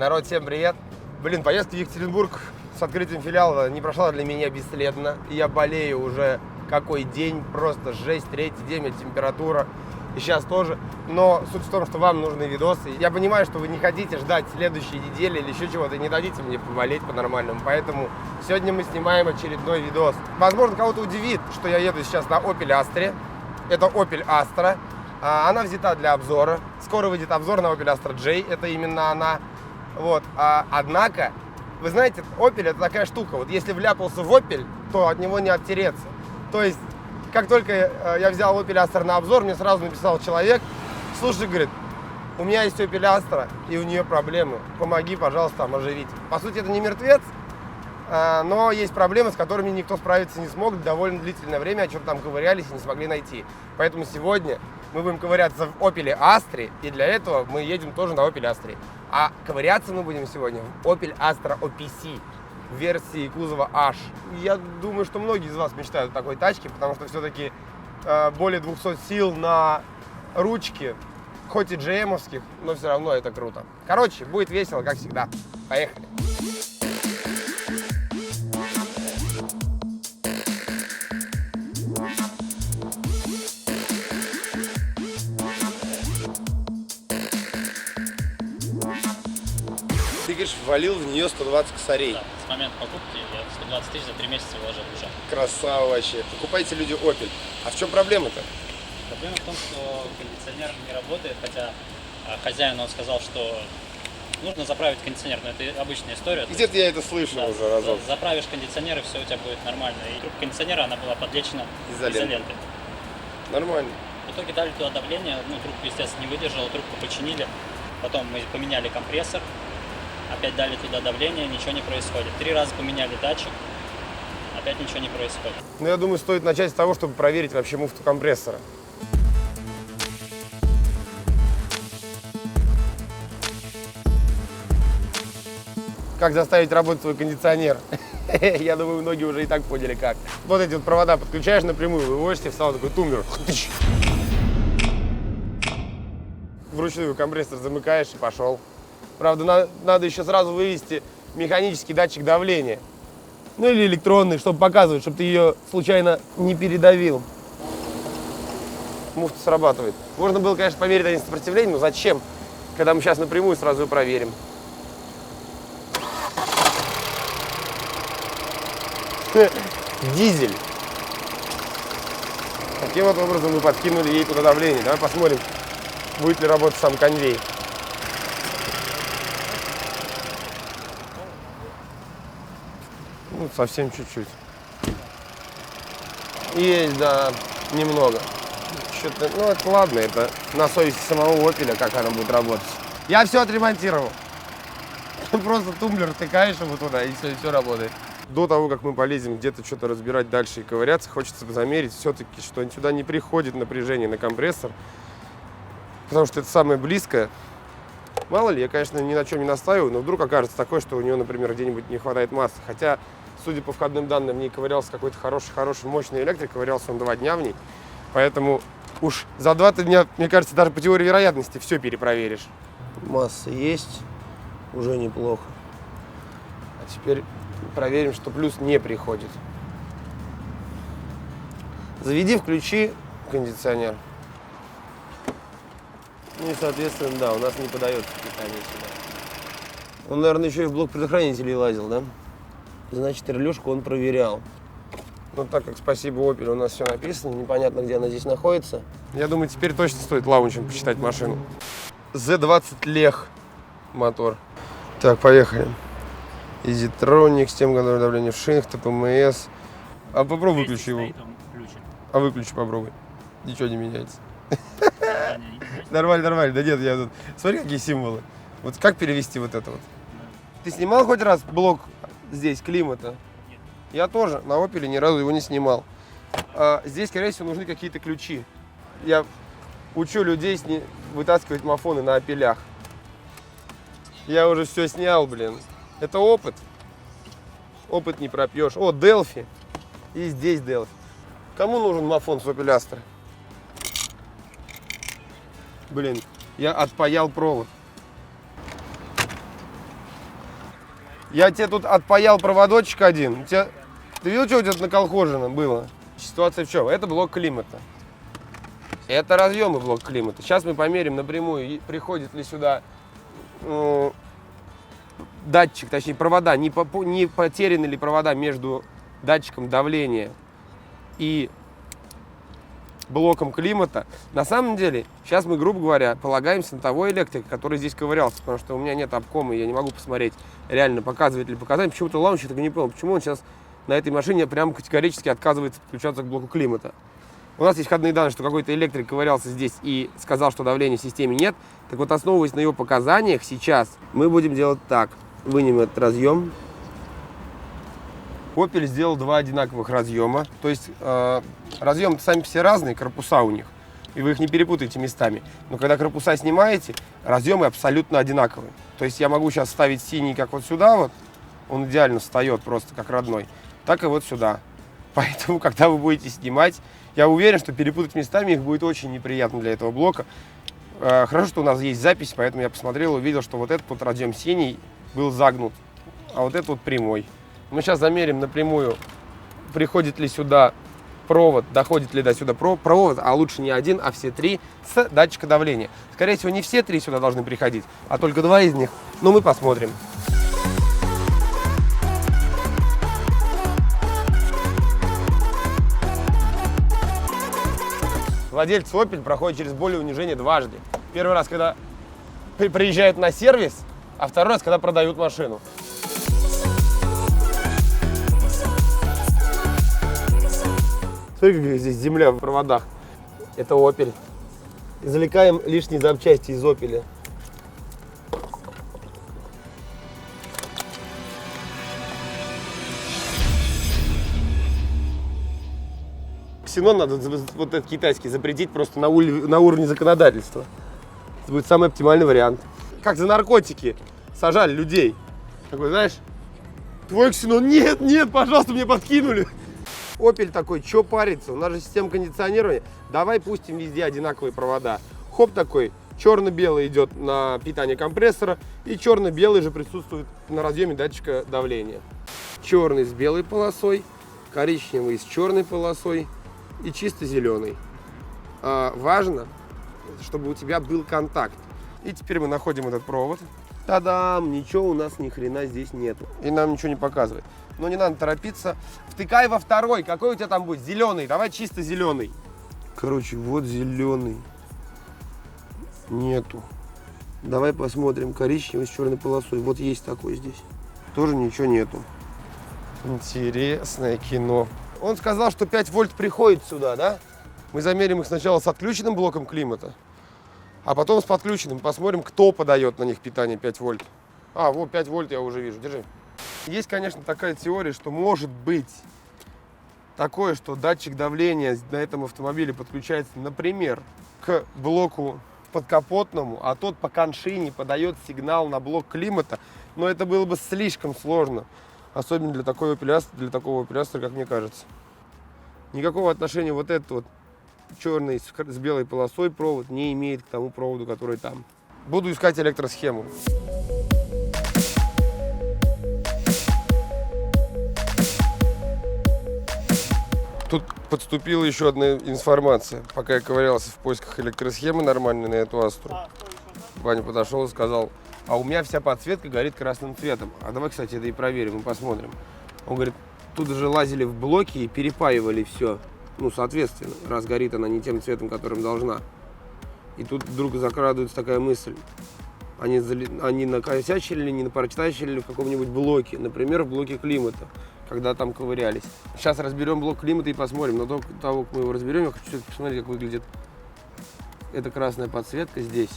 Народ, всем привет! Блин, поездка в Екатеринбург с открытием филиала не прошла для меня бесследно. Я болею уже какой день, просто жесть, третий день, температура. И сейчас тоже. Но суть в том, что вам нужны видосы. Я понимаю, что вы не хотите ждать следующей недели или еще чего-то, и не дадите мне поболеть по-нормальному. Поэтому сегодня мы снимаем очередной видос. Возможно, кого-то удивит, что я еду сейчас на Opel Astra. Это Opel Astra. Она взята для обзора. Скоро выйдет обзор на Opel Astra J. Это именно она. Вот. Однако, вы знаете, Opel это такая штука. Вот если вляпался в Opel, то от него не оттереться. То есть, как только я взял Opel Astra на обзор, мне сразу написал человек: слушай, говорит, у меня есть Opel Astra, и у нее проблемы. Помоги, пожалуйста, оживить. По сути, это не мертвец, но есть проблемы, с которыми никто справиться не смог. Довольно длительное время о чем-то там ковырялись и не смогли найти. Поэтому сегодня мы будем ковыряться в Opel Astra, и для этого мы едем тоже на Opel Astra. А ковыряться мы будем сегодня в Opel Astra OPC в версии кузова H. Я думаю, что многие из вас мечтают о такой тачке, потому что все-таки более 200 сил на ручке, хоть и GM-овских, но все равно это круто. Короче, будет весело, как всегда. Поехали! Ты, говоришь, ввалил в нее 120 косарей. Да, с момента покупки я 120 тысяч за 3 месяца вложил уже. Красава вообще. Покупайте люди Opel. А в чем проблема-то? Проблема в том, что кондиционер не работает, хотя хозяин он сказал, что нужно заправить кондиционер, но это обычная история. Где-то я это слышал да, уже разок. Заправишь кондиционер, и все у тебя будет нормально. И трубка кондиционера, она была подлечена изолентой. Нормально. В итоге дали туда давление, трубку, естественно, не выдержала, трубку починили. Потом мы поменяли компрессор. Опять дали туда давление, ничего не происходит. 3 раза поменяли датчик, опять ничего не происходит. Ну, я думаю, стоит начать с того, чтобы проверить вообще муфту компрессора. Как заставить работать свой кондиционер? Я думаю, многие уже и так поняли как. Вот эти вот провода подключаешь напрямую, выводишь себе в салон такой тумблер. Вручную компрессор замыкаешь и пошел. Правда, надо еще сразу вывести механический датчик давления. Ну или электронный, чтобы показывать, чтобы ты ее случайно не передавил. Муфта срабатывает. Можно было, конечно, померить один сопротивление, но зачем? Когда мы сейчас напрямую сразу ее проверим. Дизель. Таким вот образом мы подкинули ей туда давление. Давай посмотрим, будет ли работать сам конвейер. Ну, совсем чуть-чуть. Есть, да, немного. Что-то, ну, это ладно, это на совести самого Opel, как она будет работать. Я все отремонтировал. Просто тумблер втыкаешь его туда, и все работает. До того, как мы полезем где-то что-то разбирать дальше и ковыряться, хочется замерить все-таки, что сюда не приходит напряжение на компрессор. Потому что это самое близкое. Мало ли, я, конечно, ни на чем не настаиваю, но вдруг окажется такое, что у нее, например, где-нибудь не хватает массы. Хотя, судя по входным данным, в ней ковырялся какой-то хороший, мощный электрик, ковырялся он 2 дня в ней. Поэтому уж за 2 дня, мне кажется, даже по теории вероятности все перепроверишь. Масса есть, уже неплохо. А теперь проверим, что плюс не приходит. Заведи, включи кондиционер. Ну и, соответственно, да, у нас не подается питание сюда. Он, наверное, еще и в блок предохранителей лазил, да? Значит, релюшку он проверял. Ну, так как спасибо Opel, у нас все написано, непонятно, где она здесь находится. Я думаю, теперь точно стоит лаунчем посчитать машину. Z20 Лех мотор. Так, поехали. EasyTronic, система контроля давления в шинах, ТПМС. А попробуй выключи его. А выключи попробуй. Ничего не меняется. Нормально. Да нет, я тут... Смотри, какие символы. Вот как перевести вот это вот? Ты снимал хоть раз блок здесь климата? Нет. Я тоже на Opel ни разу его не снимал. Здесь, скорее всего, нужны какие-то ключи. Я учу людей вытаскивать мафоны на опелях. Я уже все снял, блин. Это опыт. Опыт не пропьешь. О, Delphi. И здесь Delphi. Кому нужен мафон с Opel Astra? Блин, я отпаял провод. Я тебе тут отпаял проводочек один. Ты видел, что у тебя наколхожено было? Ситуация в чем? Это блок климата. Это разъемы блок климата. Сейчас мы померим напрямую, приходит ли сюда датчик, точнее провода, не потеряны ли провода между датчиком давления и блоком климата. На самом деле, сейчас мы, грубо говоря, полагаемся на того электрика, который здесь ковырялся, потому что у меня нет обкома, и я не могу посмотреть, реально показывает ли показания. Почему-то Лаунч, я так и не понял, почему он сейчас на этой машине прям категорически отказывается подключаться к блоку климата. У нас есть входные данные, что какой-то электрик ковырялся здесь и сказал, что давления в системе нет. Так вот, основываясь на его показаниях, сейчас мы будем делать так. Вынем этот разъем. Opel сделал два одинаковых разъема. То есть разъемы сами все разные, корпуса у них. И вы их не перепутаете местами. Но когда корпуса снимаете, разъемы абсолютно одинаковые. То есть я могу сейчас ставить синий, как вот сюда вот. Он идеально встает просто как родной. Так и вот сюда. Поэтому, когда вы будете снимать, я уверен, что перепутать местами их будет очень неприятно для этого блока. Хорошо, что у нас есть запись, поэтому я посмотрел, увидел, что вот этот вот разъем синий был загнут, а вот этот вот прямой. Мы сейчас замерим напрямую, приходит ли сюда провод, доходит ли до сюда провод, а лучше не один, а все три с датчика давления. Скорее всего, не все три сюда должны приходить, а только два из них. Но мы посмотрим. Владельцы Opel проходят через боль и унижение дважды. Первый раз, когда приезжают на сервис, а второй раз, когда продают машину. Смотри, как здесь земля в проводах. Это Opel. Извлекаем лишние запчасти из Opel. Ксенон надо вот этот китайский запретить просто на уровне законодательства. Это будет самый оптимальный вариант. Как за наркотики сажали людей. Такой, знаешь, твой ксенон, нет, нет, пожалуйста, мне подкинули. Opel такой, что париться, у нас же система кондиционирования. Давай пустим везде одинаковые провода. Хоп такой, черно-белый идет на питание компрессора, и черно-белый же присутствует на разъеме датчика давления. Черный с белой полосой, коричневый с черной полосой и чисто зеленый. Важно, чтобы у тебя был контакт. И теперь мы находим этот провод. Та-дам! Ничего у нас ни хрена здесь нету. И нам ничего не показывает. Но не надо торопиться. Втыкай во второй. Какой у тебя там будет? Зеленый. Давай чисто зеленый. Короче, вот зеленый. Нету. Давай посмотрим. Коричневый с черной полосой. Вот есть такой здесь. Тоже ничего нету. Интересное кино. Он сказал, что 5 вольт приходит сюда, да? Мы замерим их сначала с отключенным блоком климата, а потом с подключенным. Посмотрим, кто подает на них питание 5 вольт. Вот 5 вольт я уже вижу. Держи. Есть, конечно, такая теория, что может быть такое, что датчик давления на этом автомобиле подключается, например, к блоку подкапотному, а тот по коншине подает сигнал на блок климата. Но это было бы слишком сложно. Особенно для такого пилястра, как мне кажется. Никакого отношения вот этот вот черный с белой полосой провод не имеет к тому проводу, который там. Буду искать электросхему. Тут подступила еще одна информация. Пока я ковырялся в поисках электросхемы нормальной на эту Астру, Ваня подошел и сказал: а у меня вся подсветка горит красным цветом. А давай, кстати, это и проверим, и посмотрим. Он говорит, тут же лазили в блоки и перепаивали все. Ну, соответственно, раз горит она не тем цветом, которым должна. И тут вдруг закрадывается такая мысль. Они накосячили, не напортачили в каком-нибудь блоке. Например, в блоке климата, когда там ковырялись. Сейчас разберем блок климата и посмотрим. Но до того, как мы его разберем, я хочу посмотреть, как выглядит эта красная подсветка здесь.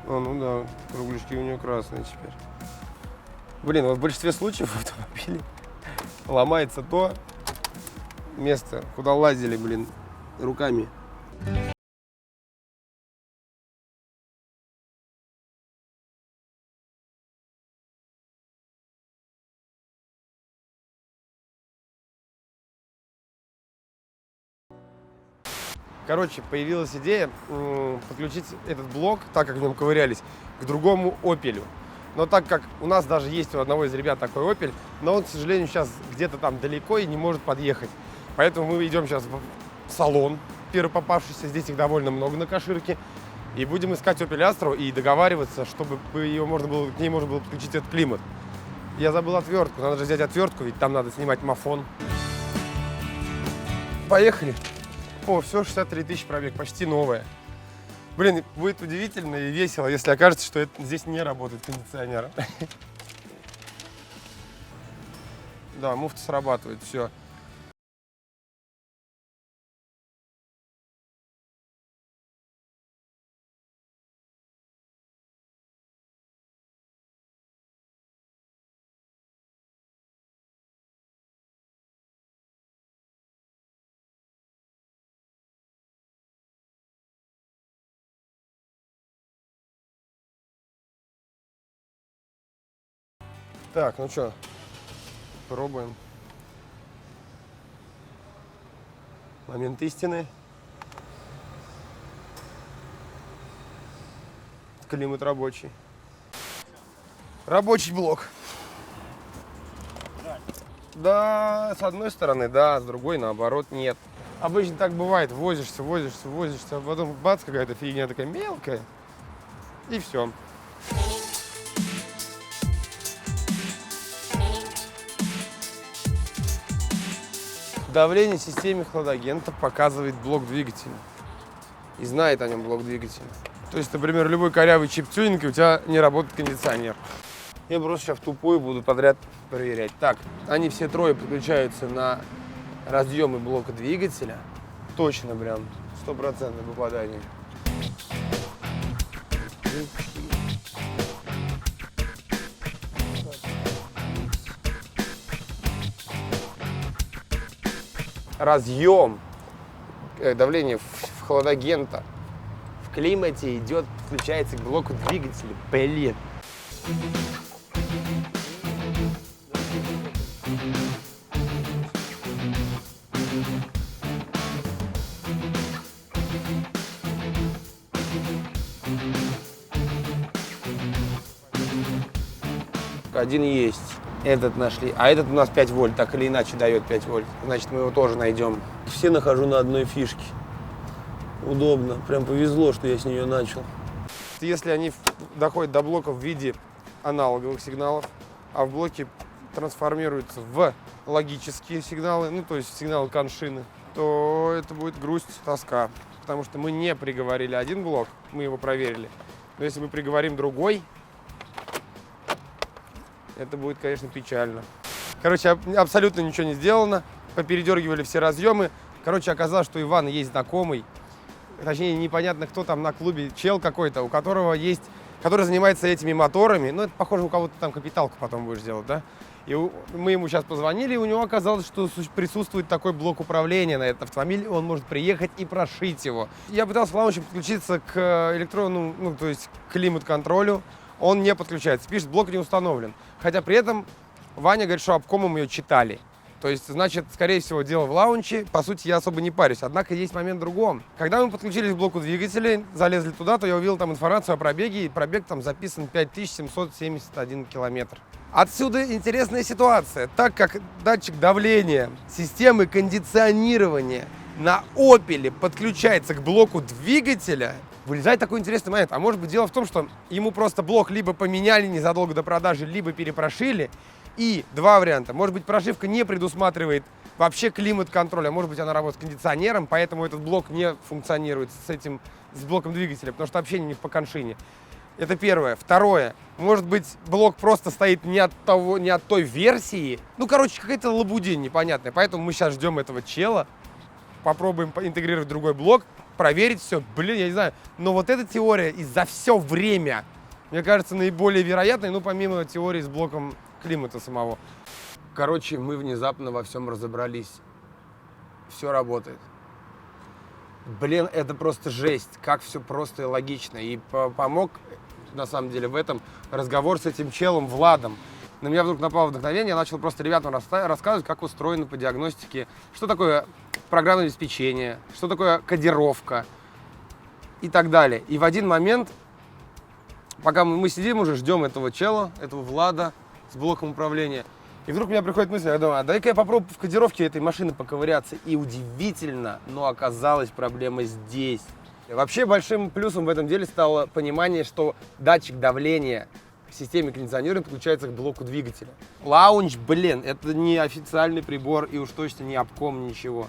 Ну да, кругляшки у нее красные теперь. Блин, вот в большинстве случаев в автомобиле ломается то место, куда лазили, блин, руками. Короче, появилась идея подключить этот блок, так как в нем ковырялись, к другому Opel. Но так как у нас даже есть у одного из ребят такой Opel, но он, к сожалению, сейчас где-то там далеко и не может подъехать. Поэтому мы идем сейчас в салон первый попавшийся. Здесь их довольно много на Каширке. И будем искать Opel Astra и договариваться, чтобы к ней можно было подключить этот климат. Я забыл отвертку. Надо же взять отвертку, ведь там надо снимать мафон. Поехали. О, все, 63 тысячи пробег, почти новая. Блин, будет удивительно и весело, если окажется, что здесь не работает кондиционер. Да, муфта срабатывает, все. Так, ну что, пробуем. Момент истины. Климат рабочий. Рабочий блок. Да, с одной стороны, да, с другой, наоборот, нет. Обычно так бывает. Возишься, а потом бац, какая-то фигня такая мелкая. И все. Давление в системе хладагента показывает блок двигателя. И знает о нем блок двигателя. То есть, например, любой корявый чип-тюнинг, и у тебя не работает кондиционер. Я просто сейчас в тупую буду подряд проверять. Так, они все трое подключаются на разъемы блока двигателя. Точно прям, 100% попадание. Разъем давления в хладагента в климате идет, подключается к блоку двигателя. Блин. Один есть. Этот нашли. А этот у нас 5 вольт, так или иначе дает 5 вольт. Значит, мы его тоже найдем. Все нахожу на одной фишке. Удобно. Прям повезло, что я с нее начал. Если они доходят до блока в виде аналоговых сигналов, а в блоке трансформируются в логические сигналы, ну, то есть сигналы коншины, то это будет грусть, тоска. Потому что мы не приговорили один блок, мы его проверили. Но если мы приговорим другой, это будет, конечно, печально. Короче, абсолютно ничего не сделано. Попередергивали все разъемы. Короче, оказалось, что у Ивана есть знакомый. Точнее, непонятно, кто там на клубе, чел какой-то, у которого есть, который занимается этими моторами. Ну, это, похоже, у кого-то там капиталку потом будешь делать, да? И мы ему сейчас позвонили, и у него оказалось, что присутствует такой блок управления на этот автомобиль, он может приехать и прошить его. Я пытался в лаунче подключиться к электронному, ну, то есть к климат-контролю. Он не подключается, пишет, блок не установлен. Хотя при этом Ваня говорит, что обкомом ее читали. То есть, значит, скорее всего, дело в лаунче. По сути, я особо не парюсь. Однако есть момент в другом. Когда мы подключились к блоку двигателей, залезли туда, то я увидел там информацию о пробеге. И пробег там записан 5771 километр. Отсюда интересная ситуация. Так как датчик давления системы кондиционирования на Opel подключается к блоку двигателя, вылезает такой интересный момент. А может быть, дело в том, что ему просто блок либо поменяли незадолго до продажи, либо перепрошили. И два варианта. Может быть, прошивка не предусматривает вообще климат-контроль, а может быть, она работает с кондиционером, поэтому этот блок не функционирует с блоком двигателя, потому что общение не по коншине. Это первое. Второе. Может быть, блок просто стоит не от той версии. Ну, короче, какая-то лабудень непонятная. Поэтому мы сейчас ждем этого чела, попробуем интегрировать другой блок, проверить все. Блин, я не знаю. Но вот эта теория и за все время, мне кажется, наиболее вероятной, ну, помимо теории с блоком климата самого. Короче, мы внезапно во всем разобрались. Все работает. Блин, это просто жесть. Как все просто и логично. И помог, на самом деле, в этом разговор с этим челом Владом. На меня вдруг напало вдохновение. Я начал просто ребятам рассказывать, как устроено по диагностике, что такое программное обеспечение, что такое кодировка и так далее. И в один момент Пока мы сидим уже, ждем этого чела, этого Влада с блоком управления. И вдруг у меня приходит мысль, я думаю, а дай-ка я попробую в кодировке этой машины поковыряться. И удивительно, но оказалась проблема здесь. И вообще большим плюсом в этом деле стало понимание, что датчик давления в системе кондиционирования подключается к блоку двигателя. Лаунж, блин, это не официальный прибор и уж точно не обком, ничего.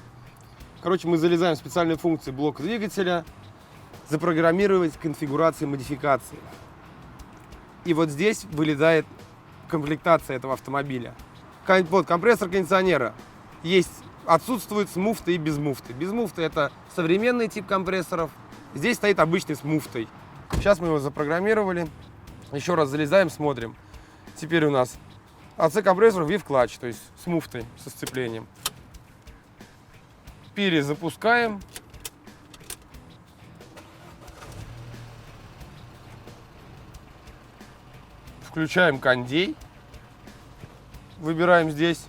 Короче, мы залезаем в специальные функции блока двигателя, запрограммировать конфигурации модификации. И вот здесь вылезает комплектация этого автомобиля. Вот компрессор кондиционера есть, отсутствует с муфтой и без муфты. Без муфты это современный тип компрессоров. Здесь стоит обычный с муфтой. Сейчас мы его запрограммировали. Еще раз залезаем, смотрим. Теперь у нас АЦ-компрессор VIV-клатч, то есть с муфтой, со сцеплением. Перезапускаем. Включаем кондей. Выбираем здесь.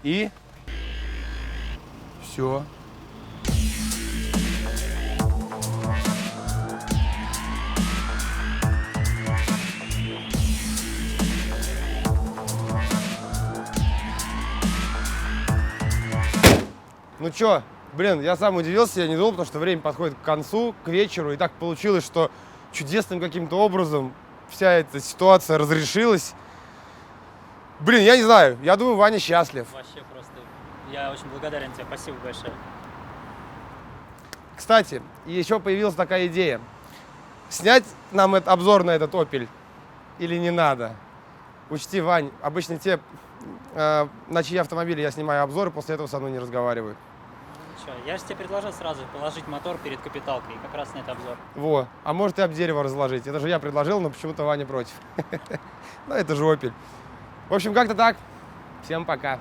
И все. Ну чё, блин, я сам удивился, я не думал, потому что время подходит к концу, к вечеру, и так получилось, что чудесным каким-то образом вся эта ситуация разрешилась. Блин, я не знаю, я думаю, Ваня счастлив. Вообще просто, я очень благодарен тебе, спасибо большое. Кстати, еще появилась такая идея. Снять нам обзор на этот Opel или не надо? Учти, Вань, обычно те, на чьи автомобили я снимаю обзоры, после этого со мной не разговаривают. Ничего, я же тебе предложил сразу положить мотор перед капиталкой, как раз на этот обзор. Во, а может и об дерево разложить. Это же я предложил, но почему-то Ваня против. Ну, это же Opel. В общем, как-то так. Всем пока.